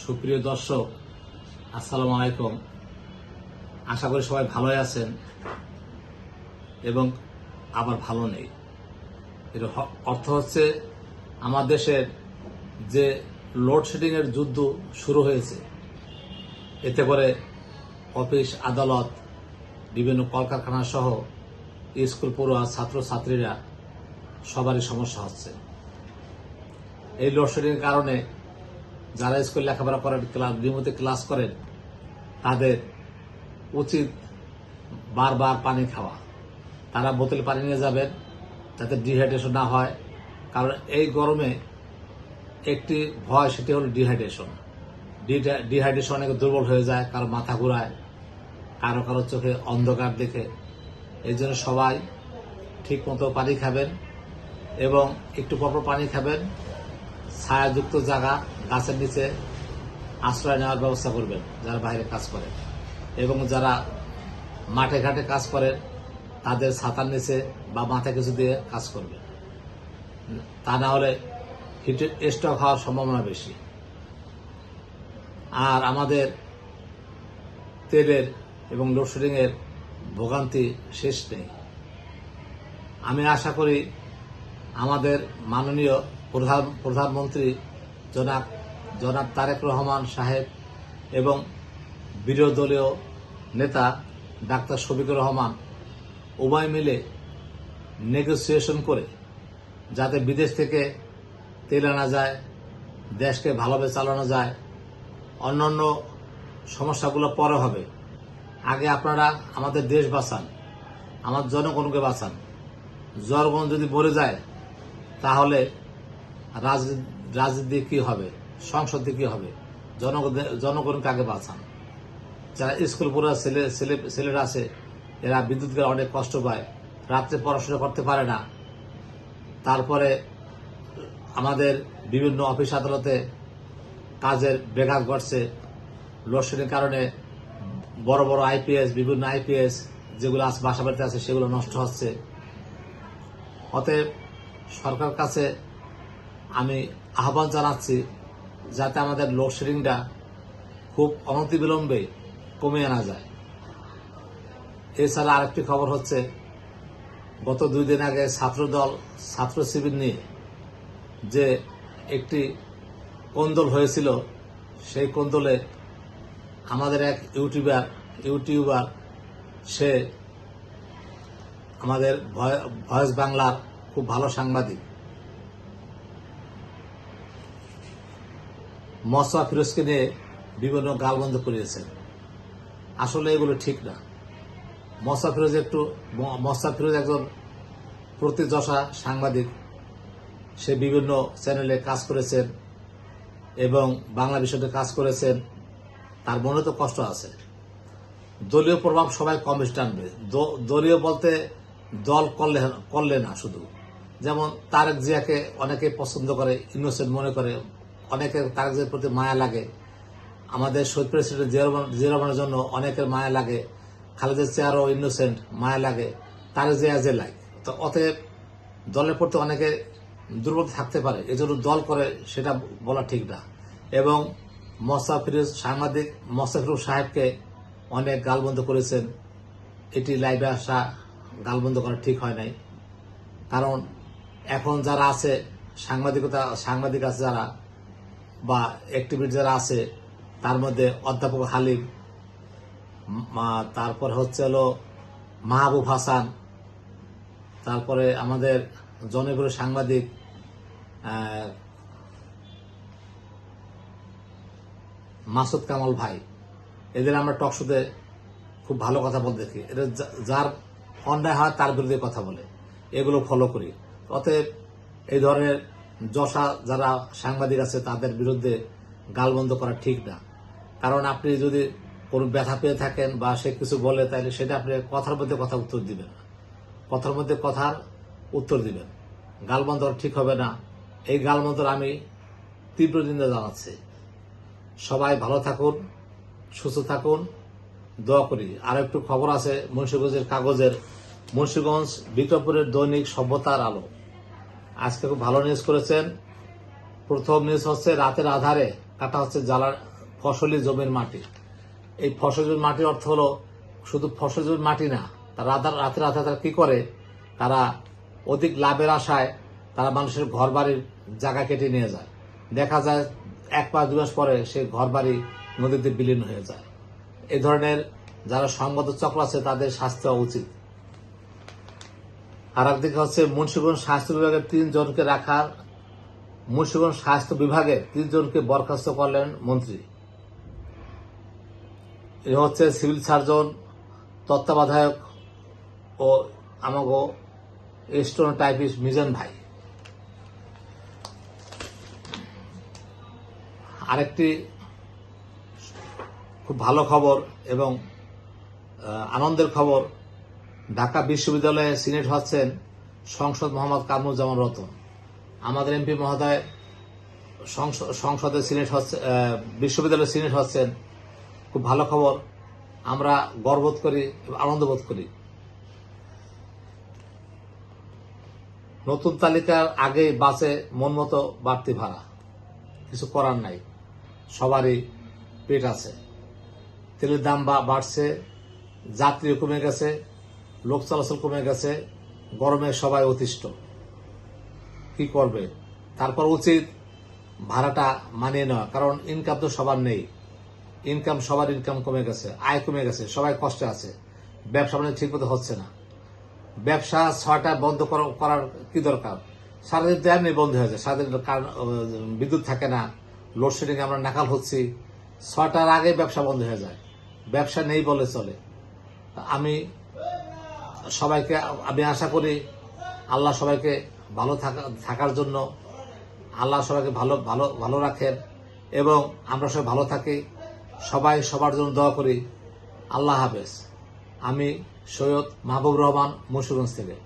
সুপ্রিয় দর্শক, আসসালামু আলাইকুম। আশা করি সবাই ভালোই আছেন এবং আবার ভালো নেই। এর অর্থ হচ্ছে আমার দেশের যে লোডশেডিং এর যুদ্ধ শুরু হয়েছে, এতে করে অফিস আদালত, বিভিন্ন কলকারখানা সহ স্কুল পড়ুয়া ছাত্রছাত্রীরা সবারই সমস্যা হচ্ছে। এই লোডশেডিং এর কারণে যারা স্কুল লেখাপড়া করেন, রিমোটে ক্লাস করেন, তাদের উচিত বারবার পানি খাওয়া। তারা বোতলে পানি নিয়ে যাবেন যাতে ডিহাইড্রেশন না হয়, কারণ এই গরমে একটি ভয়, সেটি হল ডিহাইড্রেশন। ডিহাইড্রেশন অনেকে দুর্বল হয়ে যায়, কারো মাথা ঘুরায়, কারো কারো চোখে অন্ধকার দেখে। এই জন্য সবাই ঠিক মতো পানি খাবেন এবং একটু পরপর পানি খাবেন। ছায়াযুক্ত জায়গা, গাছের নিচে আশ্রয় নেওয়ার ব্যবস্থা করবেন যারা বাইরে কাজ করে, এবং যারা মাঠে ঘাটে কাজ করেন তাদের ছাতার নিচে বা মাথায় কিছু দিয়ে কাজ করবেন। তা না হলে হিট স্ট্রোক হওয়ার সম্ভাবনা বেশি। আর আমাদের তেলের এবং লোডশেডিং এর ভোগান্তি শেষ নেই। আমি আশা করি আমাদের মাননীয় প্রধানমন্ত্রী জনাব তারেক রহমান সাহেব এবং বিরোধী দলীয় নেতা ডাক্তার শফিকুর রহমান উভয় মিলে নেগোসিয়েশন করে যাতে বিদেশ থেকে তেল আনা যায়, দেশকে ভালোভাবে চালানো যায়। অন্যান্য সমস্যাগুলো পরে হবে, আগে আপনারা আমাদের দেশ বাঁচান, আমার জনগণকে বাঁচান। জনগণ যদি মরে যায় তাহলে রাজনীতি কি হবে, সংসদে কি হবে? জনগণকে আগে বাঁচান। যারা স্কুল পড়ুয়া ছেলেরা আছে, এরা বিদ্যুৎ গেলে অনেক কষ্ট পায়, রাত্রে পড়াশোনা করতে পারে না। তারপরে আমাদের বিভিন্ন অফিস আদালতে কাজের ব্যাঘাত ঘটছে লোডশেডিং কারণে। বড় বড় আইপিএস, বিভিন্ন আইপিএস যেগুলো বাসা বাড়িতে আছে সেগুলো নষ্ট হচ্ছে। অতএব সরকার কাছে আমি আহ্বান জানাচ্ছি যাতে আমাদের লোডশেডিংটা খুব অনতিবিলম্বে কমিয়ে আনা যায়। এছাড়া আরেকটি খবর হচ্ছে, গত 2 দিন আগে ছাত্রদল ছাত্র শিবির নিয়ে যে একটি কোন্দল হয়েছিল, সেই কোন্দলে আমাদের এক ইউটিউবার সে আমাদের ভয়েস বাংলার খুব ভালো সাংবাদিক মোস্তফা ফিরোজকে নিয়ে বিভিন্ন গালমন্দ করিয়েছেন। আসলে এগুলো ঠিক না। মোস্তফা ফিরোজ একজন প্রতিযশা সাংবাদিক। সে বিভিন্ন চ্যানেলে কাজ করেছেন এবং বাংলা বিষয়ে কাজ করেছেন। তার মনে তো কষ্ট আছে। দলীয় প্রভাব সবাই কম বেশি টানবে। দলীয় বলতে দল করলে না, শুধু যেমন তারেক জিয়াকে অনেকে পছন্দ করে, ইনোসেন্ট মনে করে, অনেকে তারেক জিয়ার প্রতি মায়া লাগে। আমাদের শহীদ প্রেসিডেন্ট জিয়া রহমানের জন্য অনেকের মায়া লাগে। খালেদা জিয়ারও ইনোসেন্ট, মায়া লাগে। তারেক জিয়া যে লাগে, তো অতএব দলের প্রতি অনেকে দুর্বল থাকতে পারে, এজন্য দল করে, সেটা বলা ঠিক না। এবং মোস্তফা ফিরোজ সাহেবকে অনেক গালবন্ধ করেছেন। এটি লাইভে আসা গালবন্ধ করা ঠিক হয় নাই। কারণ এখন যারা আছে সাংবাদিক আছে যারা, বা অ্যাক্টিভিস্ট যারা আছে, তার মধ্যে অধ্যাপক হালিম, তারপরে হলো মাহবুব হাসান, তারপরে আমাদের জনপ্রিয় সাংবাদিক মাসুদ কামাল ভাই, এদের আমরা টকশোতে খুব ভালো কথা বলতে দেখি। এদের যার অন্যায় হয় তার বিরুদ্ধে কথা বলে, এগুলো ফলো করি। অতএব এই ধরনের যারা সাংবাদিক আছে তাদের বিরুদ্ধে গালবন্ধ করা ঠিক না। কারণ আপনি যদি কোনো ব্যথা পেয়ে থাকেন বা সে কিছু বলে, তাহলে সেটা আপনি কথার মধ্যে উত্তর দিবেন, কথার মধ্যে কথার উত্তর দিবেন। গালবন্ধ ঠিক হবে না। এই গালবন্ধ আমি তীব্র নিন্দা জানাচ্ছি। সবাই ভালো থাকুন, সুস্থ থাকুন, দোয়া করি। আর একটু খবর আছে মুন্সিগঞ্জ বিক্রমপুরের দৈনিক সভ্যতার আলো আজকে খুব ভালো নিউজ করেছেন। প্রথম নিউজ হচ্ছে, রাতের আধারে কাটা হচ্ছে জ্বালার ফসলি জমির মাটি। এই ফসলি জমির মাটির অর্থ হলো শুধু ফসলি জমির মাটি না, তারা রাতে রাতে তারা কি করে, তারা অধিক লাভের আশায় তারা মানুষের ঘর বাড়ির জায়গা কেটে নিয়ে যায়। দেখা যায় 1 মাস 2 মাস পরে সেই ঘর বাড়ি নদীতে বিলীন হয়ে যায়। এই ধরনের যারা সংবাদ চক্র আছে তাদের শাস্তি হওয়া উচিত। আর একদিকে হচ্ছে মুন্সিগঞ্জ স্বাস্থ্য বিভাগের 3 জনকে রাখার, মুন্সিগঞ্জ স্বাস্থ্য বিভাগের 3 জনকে বরখাস্ত করলেন মন্ত্রী। এ হচ্ছে সিভিল সার্জন, তত্ত্বাবধায়ক ও আমাগো স্টোনোটাইপিস্ট মিজান ভাই। আরেকটি খুব ভালো খবর এবং আনন্দের খবর, ঢাকা বিশ্ববিদ্যালয়ে সিনেট হচ্ছেন সংসদ মোহাম্মদ কামরুজ্জামান রতন। আমাদের এমপি মহোদয় সংসদে সিনেট হচ্ছে, বিশ্ববিদ্যালয়ে সিনেট হচ্ছেন, খুব ভালো খবর। আমরা গর্ববোধ করি, আনন্দ বোধ করি। নতুন তালিকার আগেই বাসে মন মতো বাড়তি ভাড়া, কিছু করার নাই, সবারই পেট আছে। তেলের দাম বাড়ছে, যাত্রী কমে গেছে, লোক চলাচল কমে গেছে, গরমে সবাই অতিষ্ঠ। কি করবে? তারপর উচিত ভাড়াটা মানিয়ে নেওয়া, কারণ ইনকাম তো সবার নেই। সবার ইনকাম কমে গেছে, আয় কমে গেছে, সবাই কষ্টে আছে, ব্যবসা বাণিজ্য ঠিক মতো হচ্ছে না। ব্যবসা 6টায় বন্ধ করার কি দরকার? সারাদিন তো এমনি বন্ধ হয়ে যায়, সারাদিন বিদ্যুৎ থাকে না, লোডশেডিং আমরা নাকাল হচ্ছি। 6টার আগে ব্যবসা বন্ধ হয়ে যায়, ব্যবসা নেই বলে চলে। আমি আশা করি আল্লাহ সবাইকে ভালো থাকার জন্য, আল্লাহ সবাইকে ভালো ভালো ভালো রাখেন এবং আমরা সবাই ভালো থাকি। সবাই সবার জন্য দোয়া করি। আল্লাহ হাফেজ। আমি সৈয়দ মাহবুব রহমান, মুন্সিগঞ্জ থেকে।